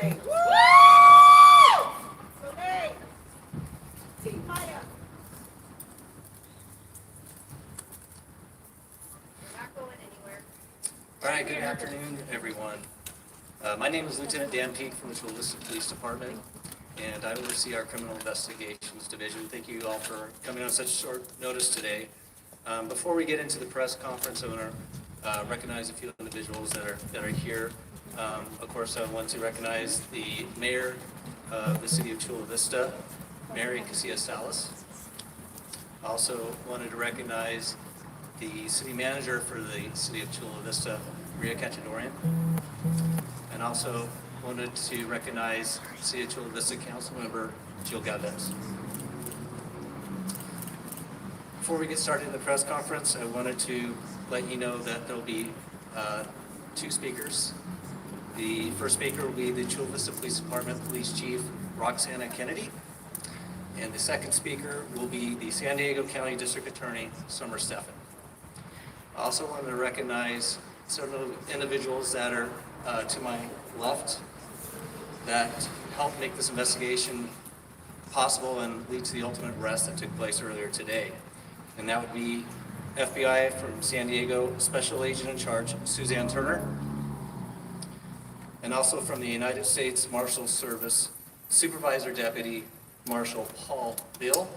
Woo! Okay. Team Maya. We're not going anywhere. All right, good afternoon, everyone. My name is Lieutenant Dan Peak from the Chula Vista Police Department, and I oversee our Criminal Investigations Division. Thank you all for coming on such short notice today. Before we get into the press conference, I want to recognize a few individuals that are here. Of course, I want to recognize the mayor of the city of Chula Vista, Mary Casillas. I also wanted to recognize the city manager for the city of Chula Vista, Maria Cachadorian. And also wanted to recognize City of Chula Vista Council Member Jill Galvez. Before we get started in the press conference, I wanted to let you know that there'll be two speakers. The first speaker will be the Chula Vista Police Department Police Chief Roxana Kennedy, and the second speaker will be the San Diego County District Attorney Summer Steffen. I also wanted to recognize several individuals that are to my left that helped make this investigation possible and lead to the ultimate arrest that took place earlier today. And that would be FBI from San Diego Special Agent in Charge Suzanne Turner, and also from the United States Marshal Service Supervisor Deputy Marshal Paul Bill.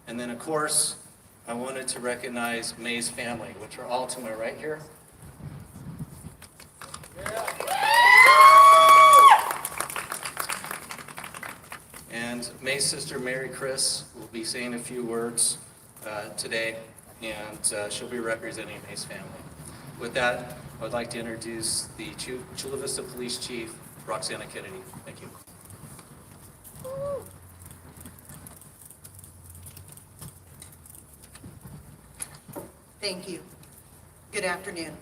And then, of course, I wanted to recognize May's family, which are all to my right here. And May's sister, Mary Chris, will be saying a few words today, and she'll be representing May's family. With that, I would like to introduce the Chula Vista Police Chief, Roxana Kennedy. Thank you. Thank you. Good afternoon.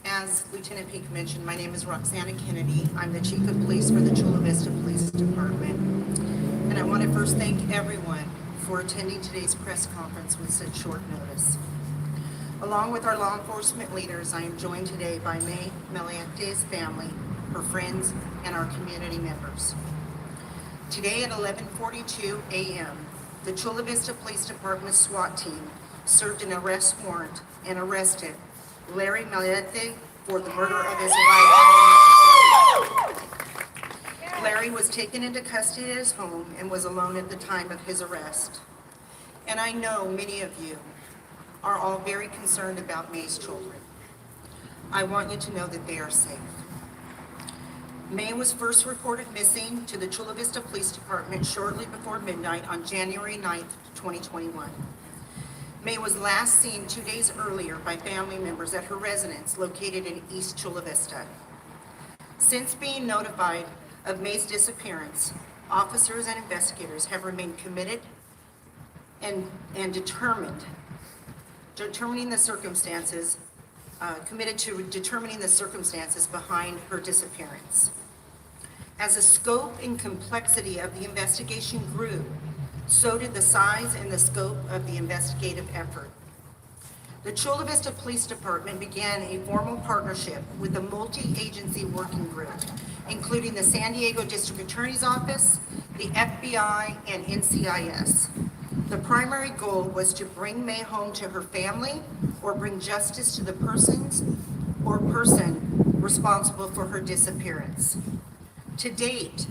As Lieutenant Peak mentioned, my name is Roxana Kennedy. I'm the Chief of Police for the Chula Vista Police Department. And I want to first thank everyone for attending today's press conference with such short notice. Along with our law enforcement leaders, I am joined today by Maya Millete's family, her friends, and our community members. Today at 11:42 a.m., the Chula Vista Police Department SWAT team served an arrest warrant and arrested Larry Millete for the murder of his wife. Larry was taken into custody at his home and was alone at the time of his arrest. And I know many of you are all very concerned about May's children. I want you to know that they are safe. May was first reported missing to the Chula Vista Police Department shortly before midnight on January 9th, 2021. May was last seen 2 days earlier by family members at her residence located in East Chula Vista. Since being notified of May's disappearance, officers and investigators have remained committed and committed to determining the circumstances behind her disappearance. As the scope and complexity of the investigation grew, so did the size and the scope of the investigative effort. The Chula Vista Police Department began a formal partnership with a multi-agency working group, including the San Diego District Attorney's Office, the FBI, and NCIS. The primary goal was to bring May home to her family or bring justice to the person responsible for her disappearance. To date,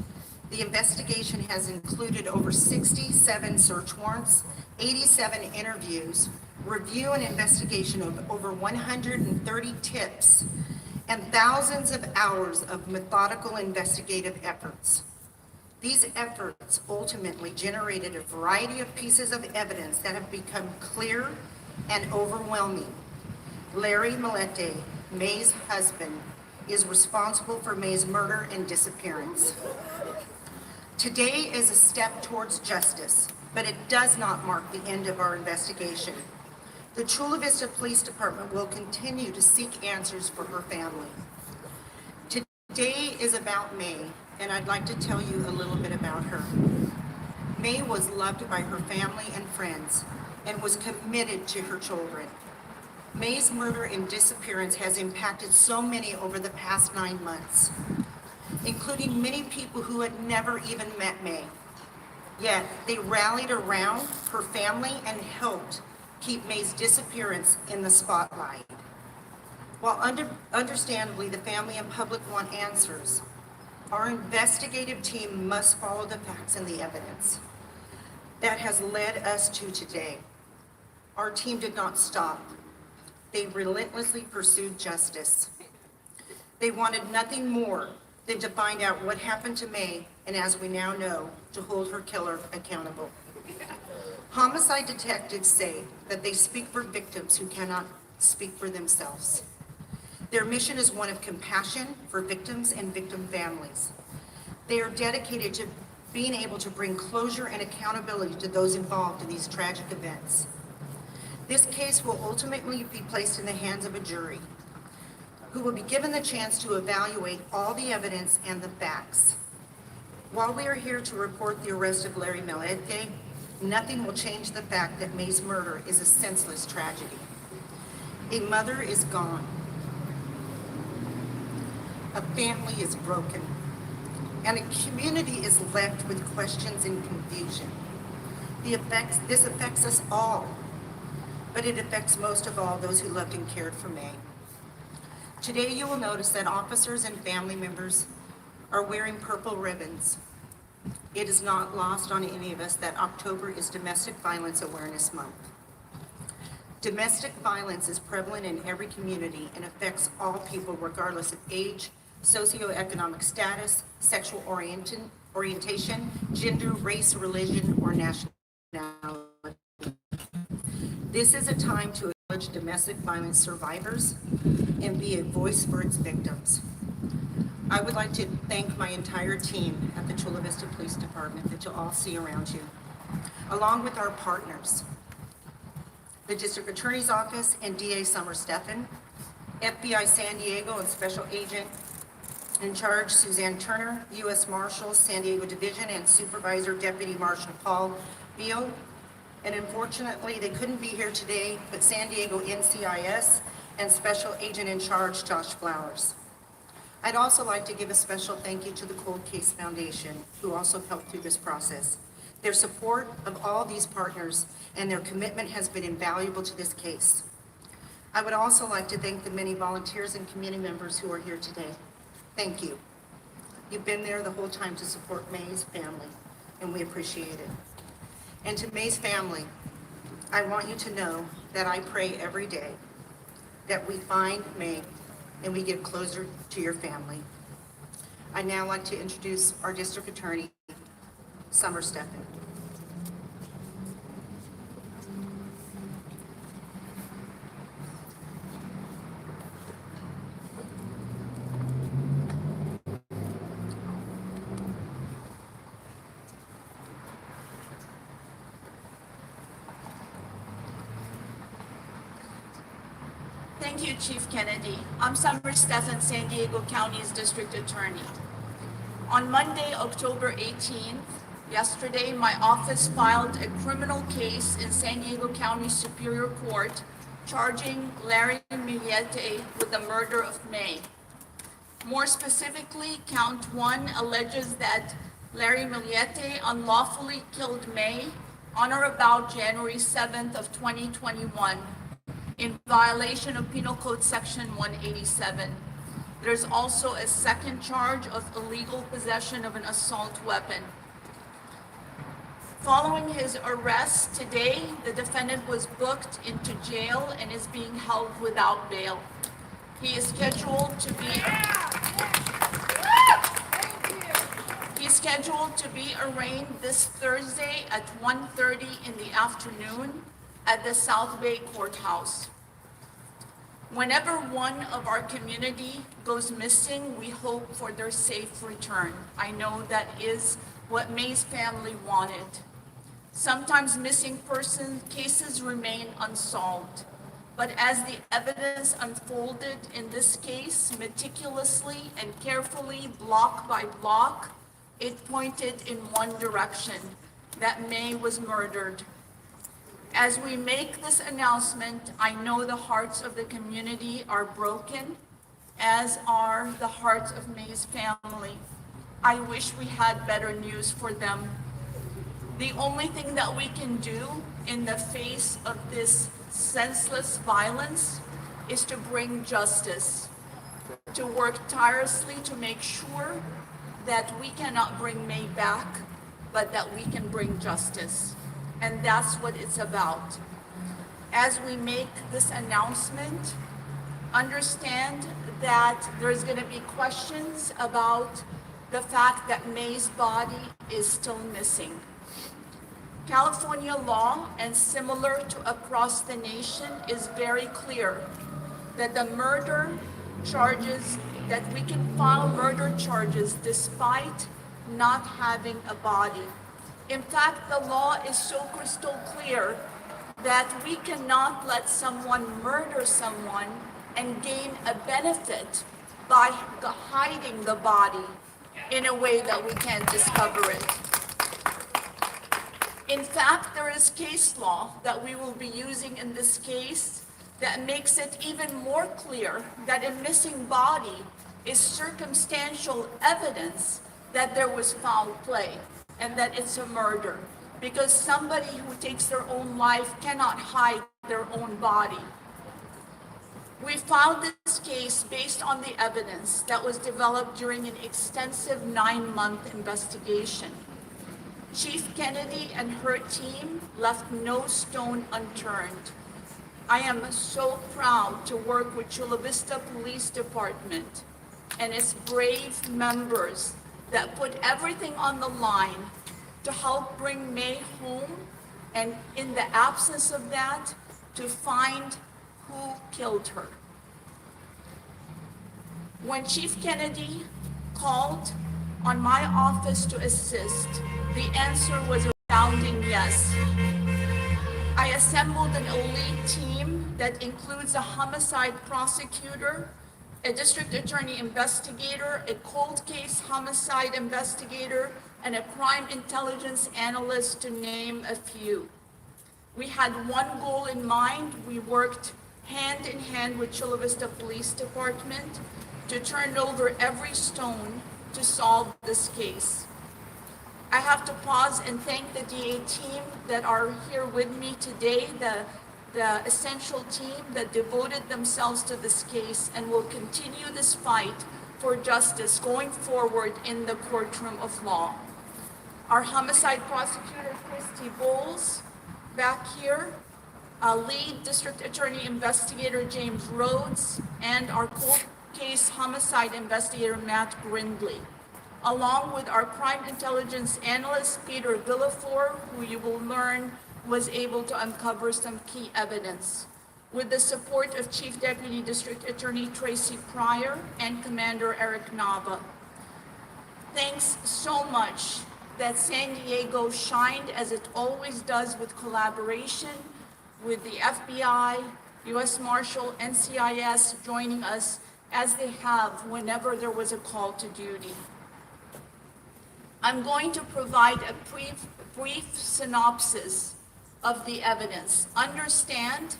the investigation has included over 67 search warrants, 87 interviews, review and investigation of over 130 tips, and thousands of hours of methodical investigative efforts. These efforts ultimately generated a variety of pieces of evidence that have become clear and overwhelming. Larry Millete, May's husband, is responsible for May's murder and disappearance. Today is a step towards justice, but it does not mark the end of our investigation. The Chula Vista Police Department will continue to seek answers for her family. Today is about May, and I'd like to tell you a little bit about her. May was loved by her family and friends and was committed to her children. May's murder and disappearance has impacted so many over the past 9 months, including many people who had never even met May. Yet they rallied around her family and helped keep May's disappearance in the spotlight. While understandably the family and public want answers, our investigative team must follow the facts and the evidence that has led us to today. Our team did not stop. They relentlessly pursued justice. They wanted nothing more than to find out what happened to May, and as we now know, to hold her killer accountable. Homicide detectives say that they speak for victims who cannot speak for themselves. Their mission is one of compassion for victims and victim families. They are dedicated to being able to bring closure and accountability to those involved in these tragic events. This case will ultimately be placed in the hands of a jury who will be given the chance to evaluate all the evidence and the facts. While we are here to report the arrest of Larry Millete, nothing will change the fact that May's murder is a senseless tragedy. A mother is gone. A family is broken. And a community is left with questions and confusion. This affects us all, but it affects most of all those who loved and cared for May. Today you will notice that officers and family members are wearing purple ribbons. It is not lost on any of us that October is Domestic Violence Awareness Month. Domestic violence is prevalent in every community and affects all people regardless of age, socioeconomic status, sexual orientation, gender, race, religion, or nationality. This is a time to acknowledge domestic violence survivors and be a voice for its victims. I would like to thank my entire team at the Chula Vista Police Department that you'll all see around you, along with our partners, the District Attorney's Office and DA Summer Steffen, FBI San Diego and Special Agent in charge Suzanne Turner, U.S. Marshals San Diego Division and Supervisor Deputy Marshal Paul Beal. And unfortunately, they couldn't be here today, but San Diego NCIS and Special Agent in charge Josh Flowers. I'd also like to give a special thank you to the Cold Case Foundation, who also helped through this process. Their support of all these partners and their commitment has been invaluable to this case. I would also like to thank the many volunteers and community members who are here today. Thank you. You've been there the whole time to support May's family, and we appreciate it. And to May's family, I want you to know that I pray every day that we find May and we get closer to your family. I'd now like to introduce our District Attorney, Summer Steffen. Thank you, Chief Kennedy. I'm Summer Steffen, San Diego County's District Attorney. On Monday, October 18th, yesterday, my office filed a criminal case in San Diego County Superior Court charging Larry Millete with the murder of May. More specifically, count 1 alleges that Larry Millete unlawfully killed May on or about January 7th of 2021 in violation of Penal Code Section 187. There's also a second charge of illegal possession of an assault weapon. Following his arrest today, the defendant was booked into jail and is being held without bail. He is scheduled to be arraigned this Thursday at 1:30 in the afternoon at the South Bay Courthouse. Whenever one of our community goes missing, we hope for their safe return. I know that is what May's family wanted. Sometimes missing person cases remain unsolved, but as the evidence unfolded in this case, meticulously and carefully, block by block, it pointed in one direction, that May was murdered. As we make this announcement, I know the hearts of the community are broken, as are the hearts of May's family. I wish we had better news for them. The only thing that we can do in the face of this senseless violence is to bring justice, to work tirelessly to make sure that we cannot bring May back, but that we can bring justice. And that's what it's about. As we make this announcement, understand that there's going to be questions about the fact that May's body is still missing. California law, and similar to across the nation, is very clear that the murder charges, that we can file murder charges despite not having a body. In fact, the law is so crystal clear that we cannot let someone murder someone and gain a benefit by hiding the body in a way that we can't discover it. In fact, there is case law that we will be using in this case that makes it even more clear that a missing body is circumstantial evidence that there was foul play and that it's a murder, because somebody who takes their own life cannot hide their own body. We filed this case based on the evidence that was developed during an extensive 9-month investigation. Chief Kennedy and her team left no stone unturned. I am so proud to work with Chula Vista Police Department and its brave members that put everything on the line to help bring May home, and in the absence of that, to find who killed her. When Chief Kennedy called on my office to assist, the answer was a resounding yes. I assembled an elite team that includes a homicide prosecutor, a district attorney investigator, a cold case homicide investigator, and a crime intelligence analyst, to name a few. We had one goal in mind. We worked hand in hand with Chula Vista Police Department to turn over every stone to solve this case. I have to pause and thank the DA team that are here with me today, the essential team that devoted themselves to this case and will continue this fight for justice going forward in the courtroom of law. Our homicide prosecutor, Christy Bowles, back here, lead district attorney investigator, James Rhodes, and our cold case homicide investigator, Matt Brindley, along with our crime intelligence analyst, Peter Villaflor, who you will learn was able to uncover some key evidence, with the support of Chief Deputy District Attorney Tracy Pryor and Commander Eric Nava. Thanks so much that San Diego shined, as it always does, with collaboration with the FBI, U.S. Marshal, NCIS joining us as they have whenever there was a call to duty. I'm going to provide a brief synopsis of the evidence. Understand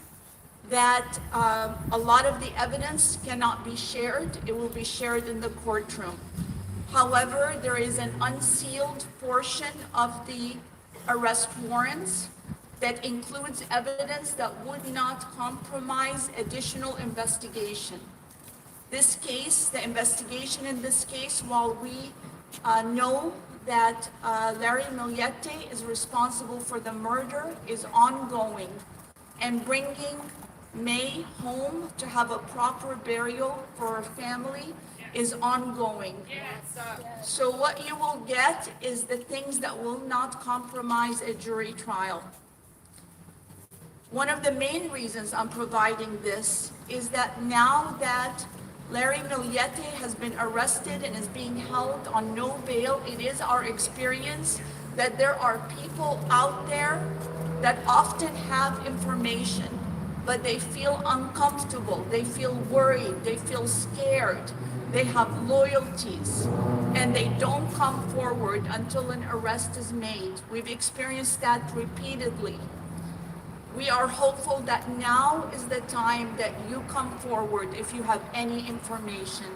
that a lot of the evidence cannot be shared. It will be shared in the courtroom. However, there is an unsealed portion of the arrest warrants that includes evidence that would not compromise additional investigation. This case, the investigation in this case, while we know that Larry Millete is responsible for the murder, is ongoing, and bringing May home to have a proper burial for her family is ongoing. So what you will get is the things that will not compromise a jury trial. One of the main reasons I'm providing this is that now that Larry Millete has been arrested and is being held on no bail, it is our experience that there are people out there that often have information, but they feel uncomfortable, they feel worried, they feel scared, they have loyalties, and they don't come forward until an arrest is made. We've experienced that repeatedly. We are hopeful that now is the time that you come forward if you have any information.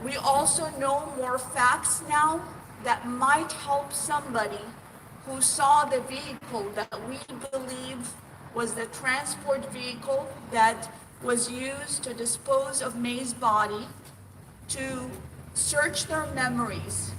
We also know more facts now that might help somebody who saw the vehicle that we believe was the transport vehicle that was used to dispose of May's body, to search their memories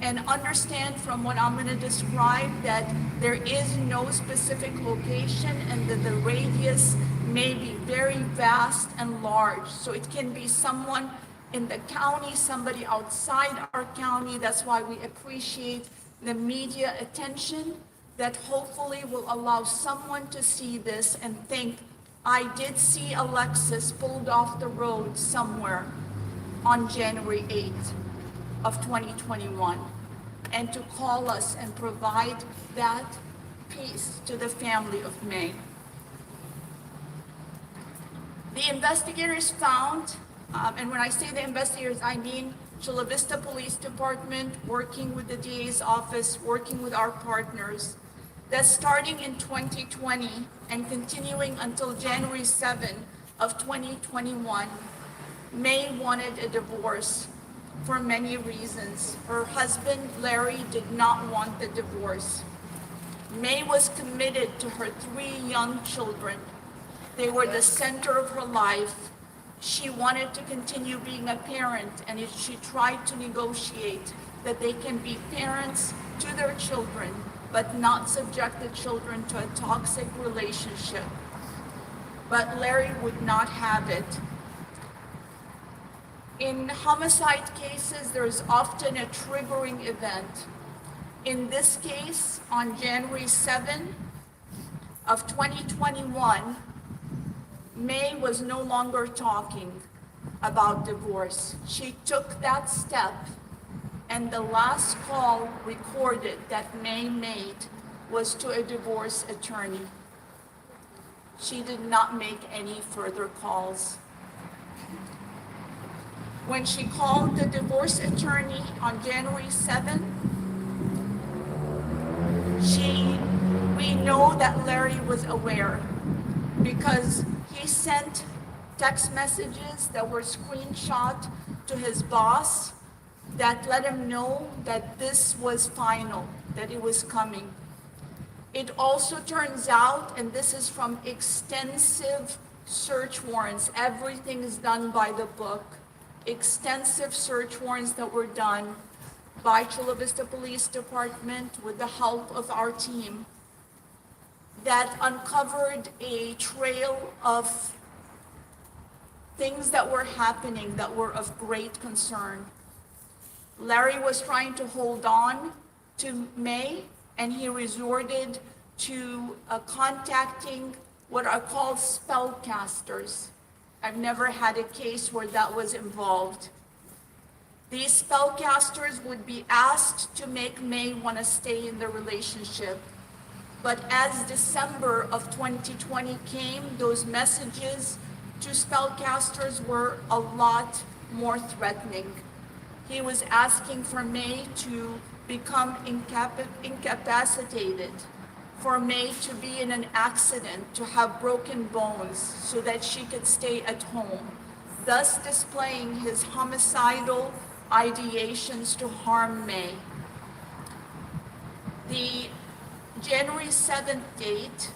and understand from what I'm going to describe that there is no specific location and that the radius may be very vast and large. So it can be someone in the county, somebody outside our county. That's why we appreciate the media attention that hopefully will allow someone to see this and think, I did see a Lexus pulled off the road somewhere on January 8th of 2021, and to call us and provide that piece to the family of May. The investigators found, and when I say the investigators, I mean Chula Vista Police Department, working with the DA's office, working with our partners, that starting in 2020 and continuing until January 7 of 2021, May wanted a divorce for many reasons. Her husband, Larry, did not want the divorce. May was committed to her 3 young children. They were the center of her life. She wanted to continue being a parent, and she tried to negotiate that they can be parents to their children, but not subject the children to a toxic relationship. But Larry would not have it. In homicide cases, there's often a triggering event. In this case, on January 7 of 2021, May was no longer talking about divorce. She took that step, and the last call recorded that May made was to a divorce attorney. She did not make any further calls. When she called the divorce attorney on January 7, we know that Larry was aware because he sent text messages that were screenshot to his boss that let him know that this was final, that it was coming. It also turns out, and this is from extensive search warrants, everything is done by the book, extensive search warrants that were done by Chula Vista Police Department with the help of our team that uncovered a trail of things that were happening that were of great concern. Larry was trying to hold on to May, and he resorted to contacting what are called spellcasters. I've never had a case where that was involved. These spellcasters would be asked to make May want to stay in the relationship. But as December of 2020 came, those messages to spellcasters were a lot more threatening. He was asking for May to become incapacitated, for May to be in an accident, to have broken bones so that she could stay at home, thus displaying his homicidal ideations to harm May. The January 7th date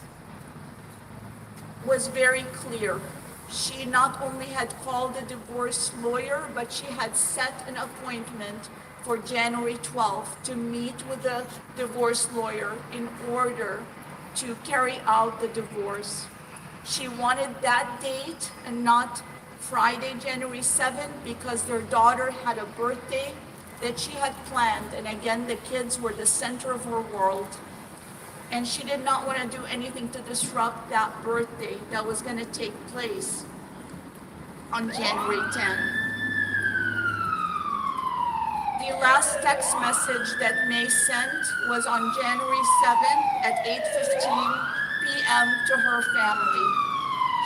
was very clear. She not only had called the divorce lawyer, but she had set an appointment for January 12th to meet with the divorce lawyer in order to carry out the divorce. She wanted that date and not Friday, January 7th, because their daughter had a birthday that she had planned, and again, the kids were the center of her world. And she did not want to do anything to disrupt that birthday that was going to take place on January 10th. The last text message that May sent was on January 7th at 8:15 p.m. to her family.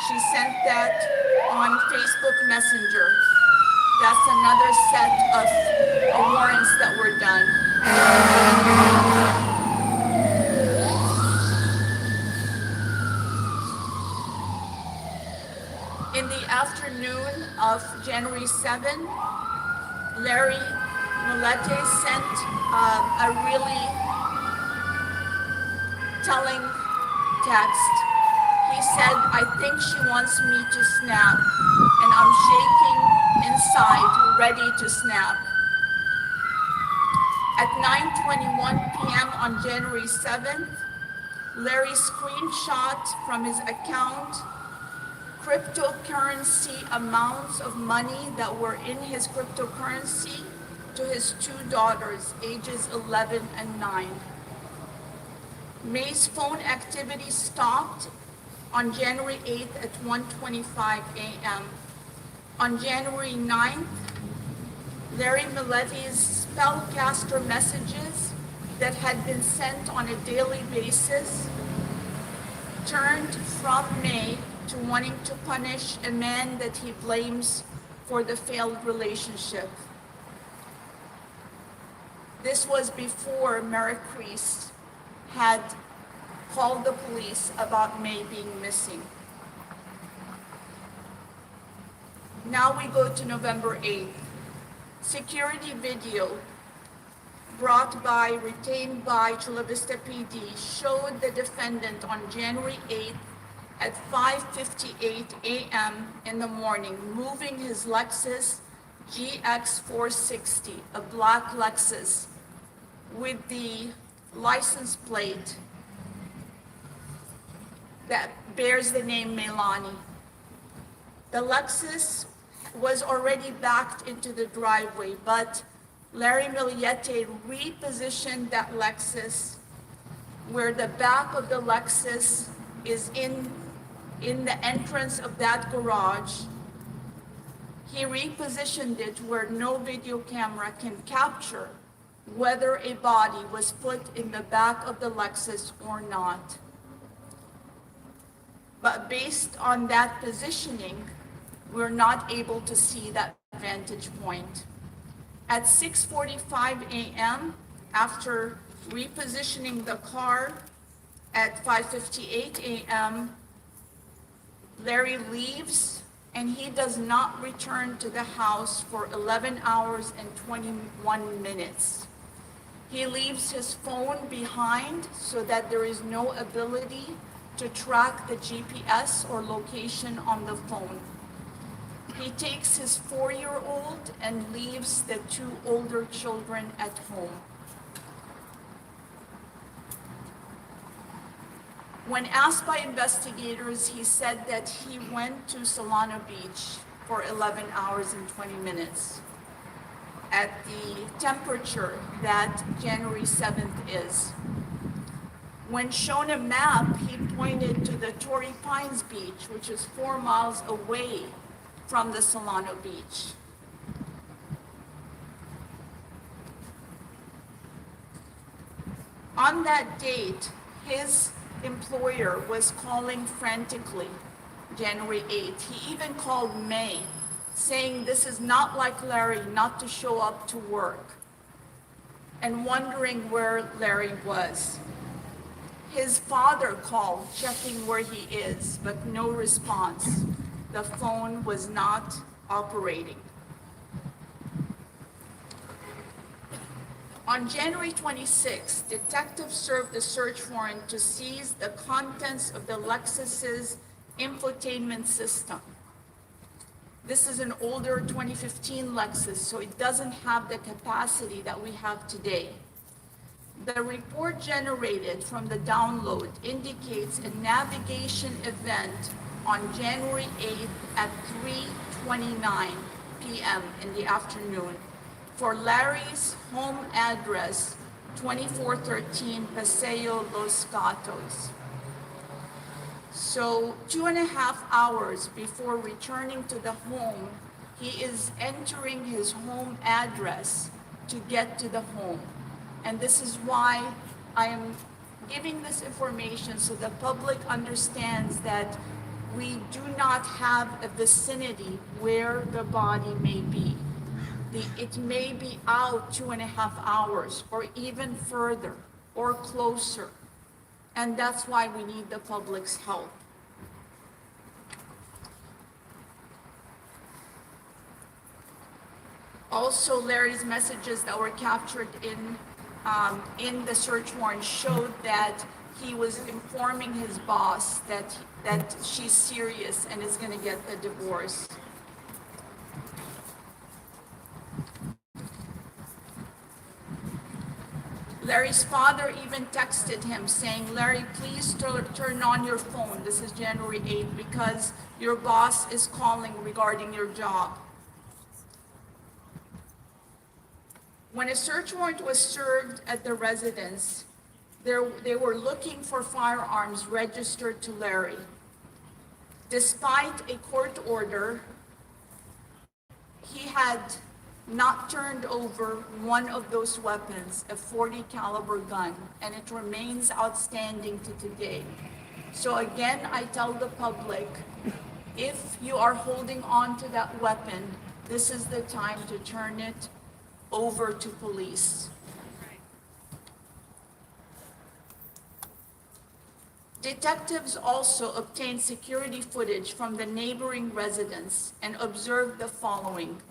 She sent that on Facebook Messenger. That's another set of warrants that were done. of January 7, Larry Millete sent a really telling text. He said, "I think she wants me to snap, and I'm shaking inside, ready to snap." At 9:21 p.m. on January 7th, Larry screenshot from his account cryptocurrency amounts of money that were in his cryptocurrency to his two daughters, ages 11 and 9. May's phone activity stopped on January 8th at 1:25 a.m. On January 9th, Larry Millete's spellcaster messages that had been sent on a daily basis turned from May to wanting to punish a man that he blames for the failed relationship. This was before Mary Crease had called the police about May being missing. Now we go to November 8th. Security video retained by Chula Vista PD showed the defendant on January 8th at 5:58 a.m. in the morning moving his Lexus GX 460, a black Lexus, with the license plate that bears the name Melani. The Lexus was already backed into the driveway, but Larry Millete repositioned that Lexus where the back of the Lexus is in the entrance of that garage. He repositioned it where no video camera can capture whether a body was put in the back of the Lexus or not. But based on that positioning, we're not able to see that vantage point. At 6:45 a.m., after repositioning the car at 5:58 a.m., Larry leaves and he does not return to the house for 11 hours and 21 minutes. He leaves his phone behind so that there is no ability to track the GPS or location on the phone. He takes his 4-year-old and leaves the two older children at home. When asked by investigators, he said that he went to Solano Beach for 11 hours and 20 minutes at the temperature that January 7th is. When shown a map, he pointed to the Torrey Pines Beach, which is 4 miles away from the Solano Beach. On that date, his employer was calling frantically, January 8th. He even called May, saying this is not like Larry not to show up to work, and wondering where Larry was. His father called, checking where he is, but no response. The phone was not operating. On January 26th, detectives served a search warrant to seize the contents of the Lexus's infotainment system. This is an older 2015 Lexus, so it doesn't have the capacity that we have today. The report generated from the download indicates a navigation event on January 8th at 3:29 p.m. in the afternoon for Larry's home address, 2413 Paseo Los Gatos. So 2.5 hours before returning to the home, he is entering his home address to get to the home. And this is why I am giving this information so the public understands that we do not have a vicinity where the body may be. It may be out 2.5 hours or even further or closer. And that's why we need the public's help. Also, Larry's messages that were captured in the search warrant showed that he was informing his boss that she's serious and is going to get the divorce. Larry's father even texted him saying, "Larry, please turn on your phone." This is January 8th, because your boss is calling regarding your job. When a search warrant was served at the residence, they were looking for firearms registered to Larry. Despite a court order, he had not turned over one of those weapons, a .40 caliber gun, and it remains outstanding to today. So again, I tell the public, if you are holding on to that weapon, this is the time to turn it over to police. Detectives also obtained security footage from the neighboring residence and observed the following.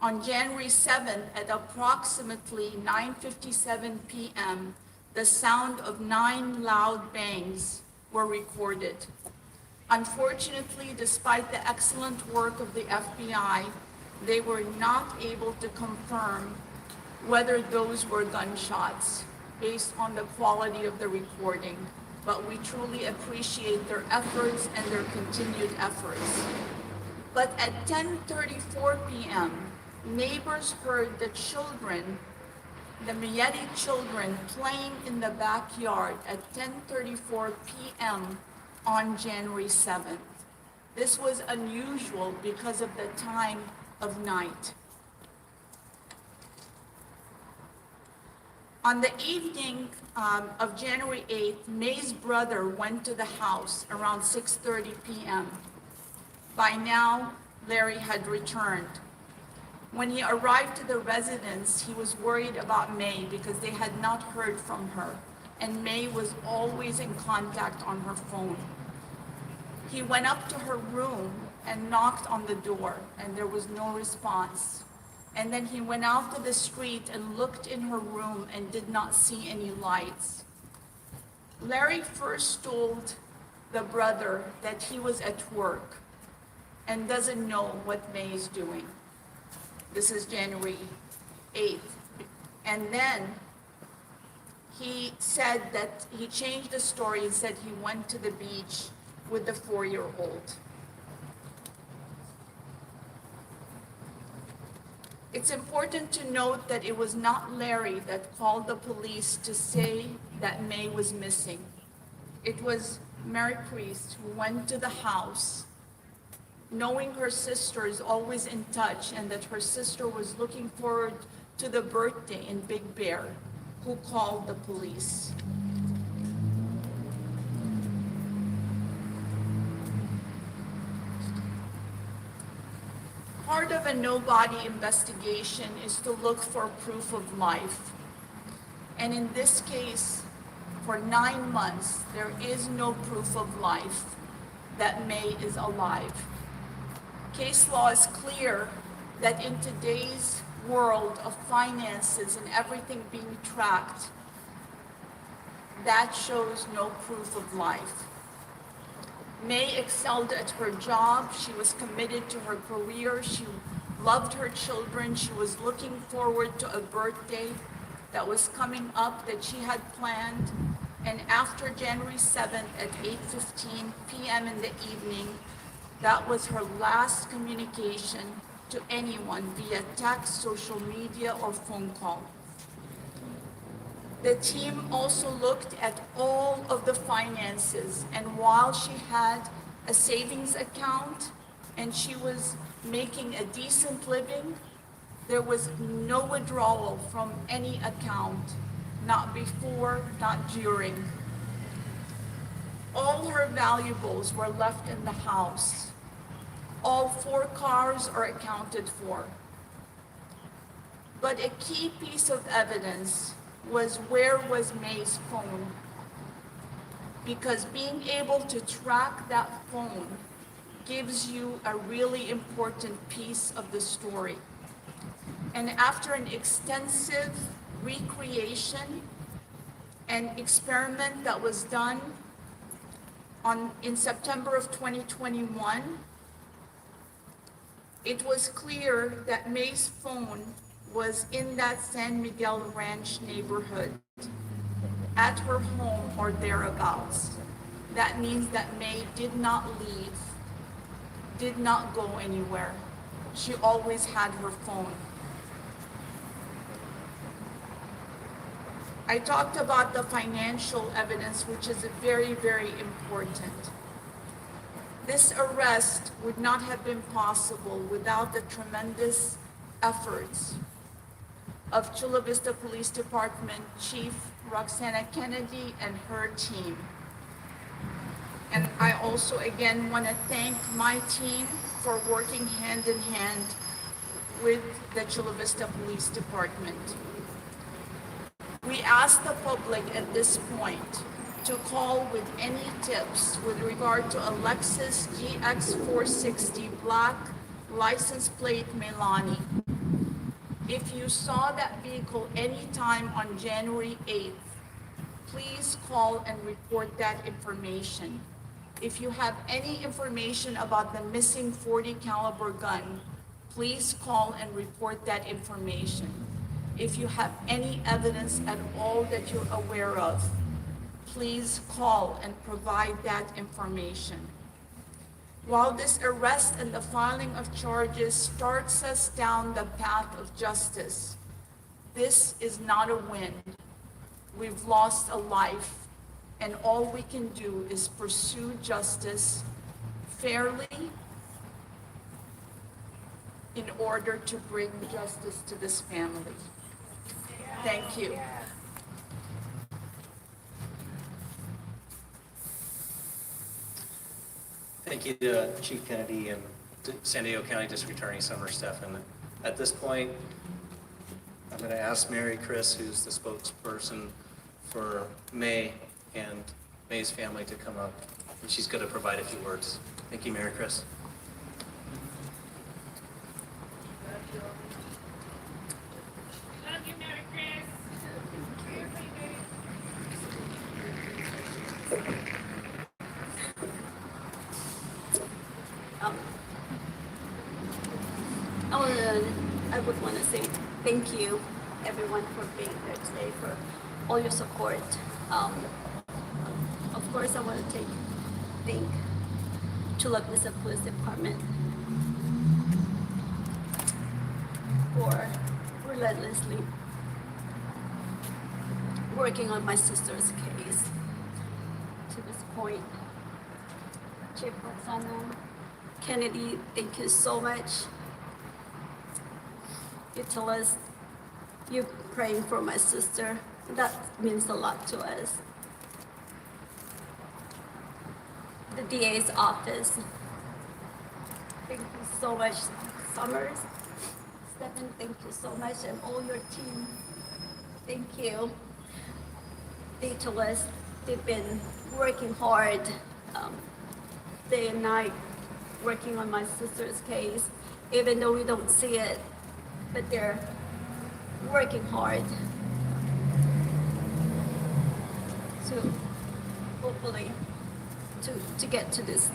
On January 7th at approximately 9:57 p.m., the sound of 9 loud bangs were recorded. Unfortunately, despite the excellent work of the FBI, they were not able to confirm whether those were gunshots based on the quality of the recording, but we truly appreciate their efforts and their continued efforts. But at 10:34 p.m., neighbors heard the children, the Millete children, playing in the backyard at 10:34 p.m. on January 7th. This was unusual because of the time of night. On the evening of January 8th, May's brother went to the house around 6:30 p.m. By now, Larry had returned. When he arrived to the residence, he was worried about May because they had not heard from her, and May was always in contact on her phone. He went up to her room and knocked on the door, and there was no response. And then he went out to the street and looked in her room and did not see any lights. Larry first told the brother that he was at work and doesn't know what May is doing. This is January 8th. And then he said that he changed the story and said he went to the beach with the 4-year-old. It's important to note that it was not Larry that called the police to say that May was missing. It was Mary Priest who went to the house, knowing her sister is always in touch and that her sister was looking forward to the birthday in Big Bear, who called the police. Part of a no-body investigation is to look for proof of life. And in this case, for 9 months, there is no proof of life that May is alive. Case law is clear that in today's world of finances and everything being tracked, that shows no proof of life. May excelled at her job. She was committed to her career. She loved her children. She was looking forward to a birthday that was coming up that she had planned. And after January 7th at 8:15 p.m. in the evening, that was her last communication to anyone via text, social media, or phone call. The team also looked at all of the finances, and while she had a savings account and she was making a decent living, there was no withdrawal from any account, not before, not during. All her valuables were left in the house. All 4 cars are accounted for. But a key piece of evidence was where was May's phone? Because being able to track that phone gives you a really important piece of the story. And after an extensive recreation and experiment that was done in September of 2021, it was clear that May's phone was in that San Miguel Ranch neighborhood, at her home or thereabouts. That means that May did not leave, did not go anywhere. She always had her phone. I talked about the financial evidence, which is very, very important. This arrest would not have been possible without the tremendous efforts of Chula Vista Police Department Chief Roxana Kennedy and her team. And I also again want to thank my team for working hand in hand with the Chula Vista Police Department. We ask the public at this point to call with any tips with regard to a Lexus GX460 black license plate Milani. If you saw that vehicle anytime on January 8th, please call and report that information. If you have any information about the missing .40 caliber gun, please call and report that information. If you have any evidence at all that you're aware of, please call and provide that information. While this arrest and the filing of charges starts us down the path of justice, this is not a win. We've lost a life, and all we can do is pursue justice fairly in order to bring justice to this family. Thank you. Thank you to Chief Kennedy and to San Diego County District Attorney Summer Stephan. At this point, I'm going to ask Mary Chris, who's the spokesperson for May and May's family, to come up, and she's going to provide a few words. Thank you, Mary Chris. Love you, Mary Chris. I would want to say thank you, everyone, for being here today, for all your support. Of course, I want to thank Chula Vista Police Department for relentlessly working on my sister's case to this point. Chief Roxana Kennedy, thank you so much. You tell us you're praying for my sister. That means a lot to us. The DA's office, thank you so much. Summers, Stephan, thank you so much, and all your team, thank you. They tell us they've been working hard day and night, working on my sister's case, even though we don't see it, but they're working hard to hopefully to get to this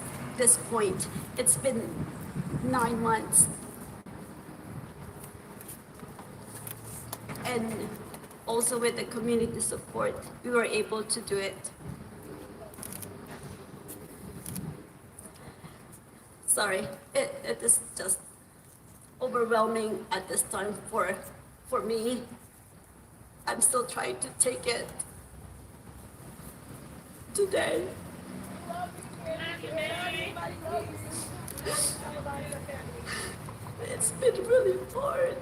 point. It's been 9 months, and also with the community support, we were able to do it. Sorry, it is just overwhelming at this time for me. I'm still trying to take it today. It's been really hard.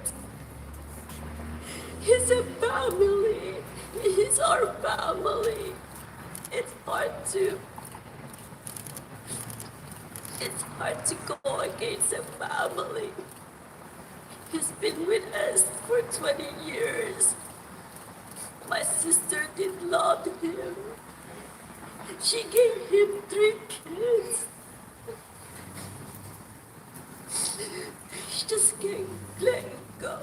He's a family. He's our family. It's hard to go against a family. He's been with us for 20 years. My sister did love him. She gave him 3 kids. She just can't let him go.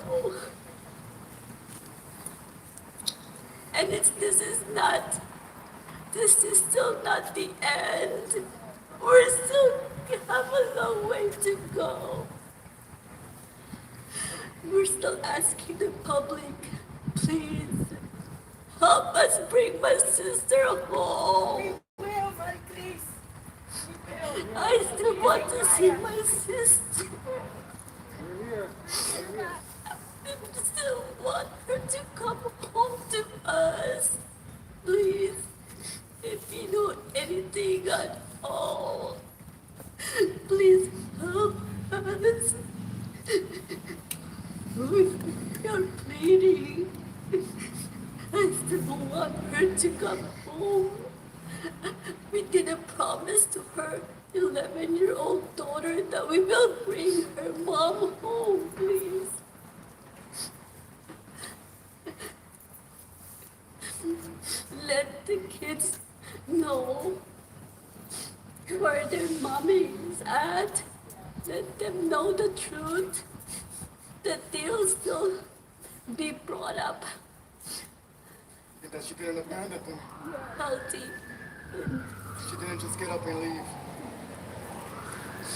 And this is still not the end. We have a long way to go. We're still asking the public, please help us bring my sister home. I still want to see my sister. I still want her to come home to us. Please, if you know anything at all, please help us. We are pleading. I still want her to come home. We did a promise to her 11-year-old daughter that we will bring her mom home, please. Let the kids know where their mommy is at. Let them know the truth, that they'll still be brought up And that she didn't abandon them. healthy. She didn't just get up and leave.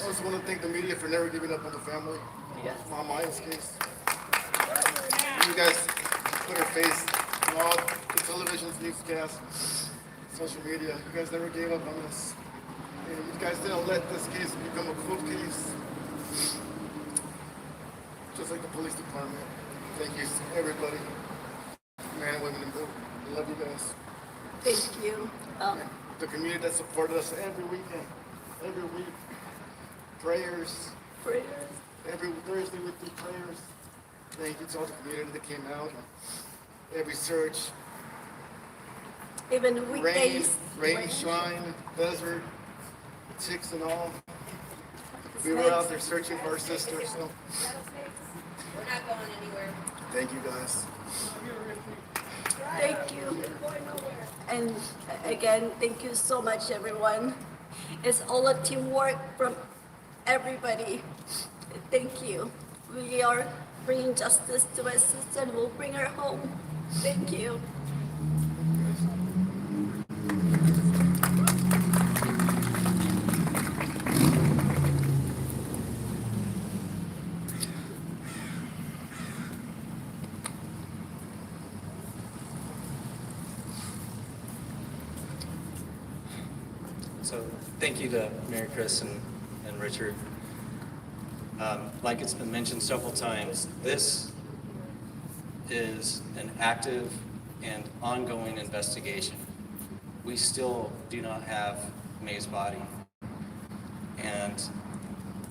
I also want to thank the media for never giving up on the family. Yes. On Maya's case. You guys put her face on all the television's newscasts, social media. You guys never gave up on us. And you guys didn't let this case become a cold case. Just like the police department. Thank you, everybody. Man, women, and boys. I love you guys. Thank you. The community that supported us every weekend, every week. Prayers, Prayers. every Thursday we do prayers. Thank you to all the community that came out. Every search, Even rain, weekdays. shine, desert, chicks and all. We were out there searching for our sister, so We're not going anywhere. thank you guys. Thank you. And again, thank you so much, everyone. It's all a teamwork from everybody. Thank you. We are bringing justice to my sister and we'll bring her home. Thank you. So thank you to Mary Chris and Richard. Like it's been mentioned several times, this is an active and ongoing investigation. We still do not have May's body. And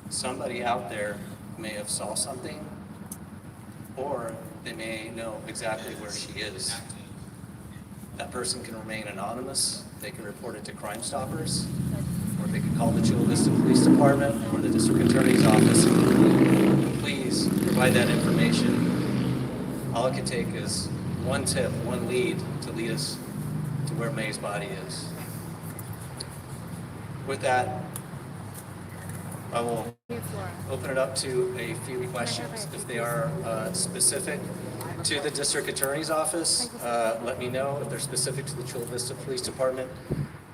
somebody out there may have saw something, or they may know exactly where she is. That person can remain anonymous. They can report it to Crime Stoppers, or they can call the Chula Vista Police Department or the District Attorney's Office. Please provide that information. All it can take is one tip, one lead to lead us to where May's body is. With that, I will open it up to a few questions. If they are specific to the District Attorney's Office, let me know. If they're specific to the Chula Vista Police Department,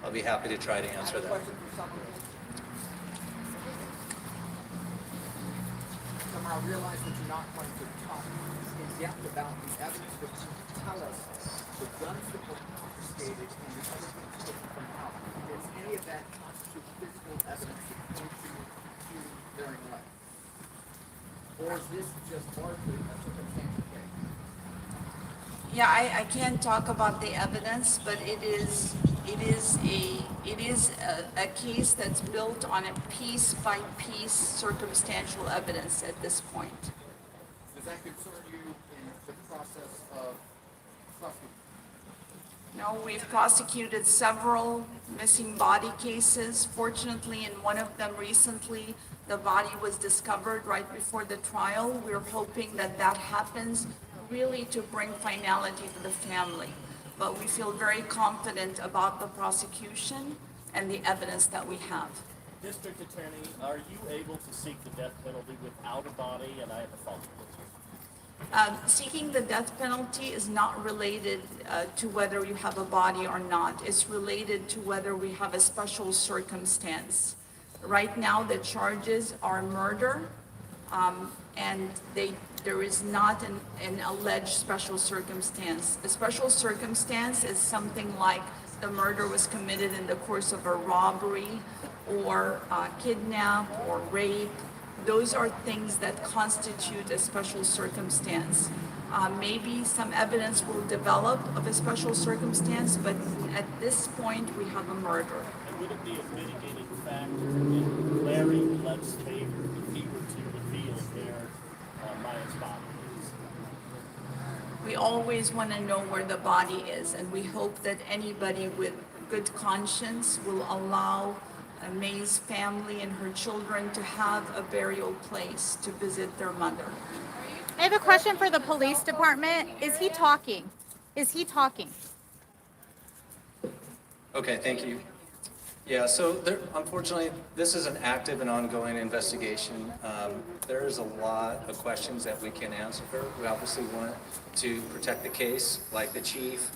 I'll be happy to try to answer them. I realize that you're not going to talk in depth about the evidence, but you tell us the guns that were confiscated and the other things that come out. Does any of that constitute physical evidence that points to during life? Or is this just largely a circumstantial case? Yeah, I can't talk about the evidence, but it is a case that's built on a piece-by-piece circumstantial evidence at this point. Does that concern you in the process of prosecuting? No, we've prosecuted several missing body cases. Fortunately, in one of them recently, the body was discovered right before the trial. We're hoping that that happens really to bring finality to the family. But we feel very confident about the prosecution and the evidence that we have. District Attorney, are you able to seek the death penalty without a body? And I have a follow-up question. Seeking the death penalty is not related to whether you have a body or not. It's related to whether we have a special circumstance. Right now, the charges are murder, and there is not an alleged special circumstance. A special circumstance is something like the murder was committed in the course of a robbery or kidnap or rape. Those are things that constitute a special circumstance. Maybe some evidence will develop of a special circumstance, but at this point, we have a murder. And would it be a mitigating factor in Larry Millete's favor if he were to reveal where Maya's body is? We always want to know where the body is, and we hope that anybody with good conscience will allow May's family and her children to have a burial place to visit their mother. I have a question for the police department. Is he talking? Is he talking? Okay, thank you. Yeah, so unfortunately, this is an active and ongoing investigation. There is a lot of questions that we can answer. We obviously want to protect the case, like the Chief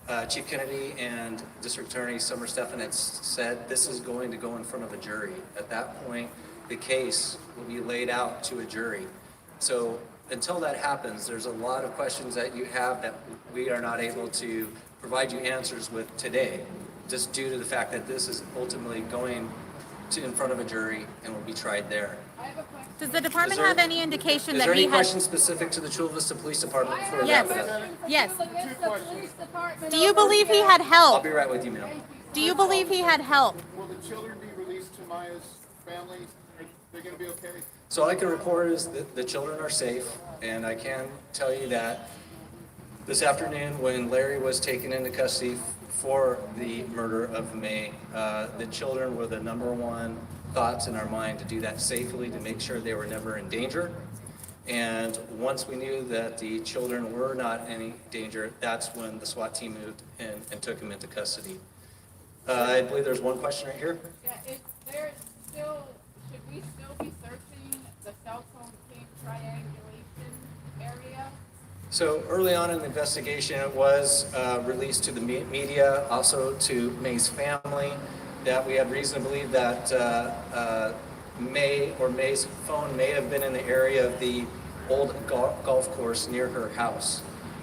Kennedy and District Attorney Summer Stefanitz said, this is going to go in front of a jury. At that point, the case will be laid out to a jury. So until that happens, there's a lot of questions that you have that we are not able to provide you answers with today, just due to the fact that this is ultimately going in front of a jury and will be tried there. Does the department have any indication Is that there he any has? questions specific to the Chula Vista Police Department before we Yes. wrap it up? Yes. Two questions. Do you believe he had I'll help? be right with you, ma'am. Do you believe he had help? Will the children be released to Maya's family? Are they gonna be okay? So all I can report is that the children are safe, and I can tell you that this afternoon, when Larry was taken into custody for the murder of May, the children were the number one thoughts in our mind to do that safely, to make sure they were never in danger. And once we knew that the children were not in any danger, that's when the SWAT team moved in and took them into custody. I believe there's one question right here. Yeah, should we still be searching the cell phone cam triangulation area? So early on in the investigation, it was released to the media, also to May's family, that we had reason to believe that May's phone may have been in the area of the old golf course near her house.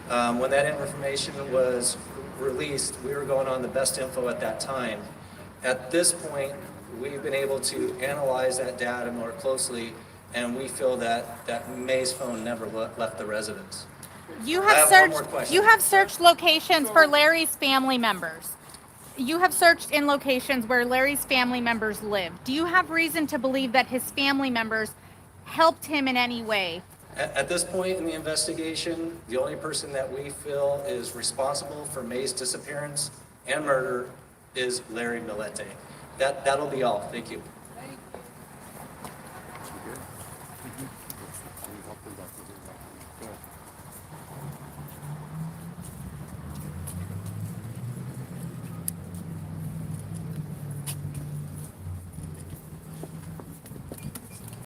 When that information was released, we were going on the best info at that time. At this point, we've been able to analyze that data more closely, and we feel that May's phone never left the residence. You I have have one more searched. question. You have searched locations for Larry's family members. You have searched in locations where Larry's family members live. Do you have reason to believe that his family members helped him in any way? At this point in the investigation, the only person that we feel is responsible for May's disappearance and murder is Larry Millete. That'll be all. Thank you.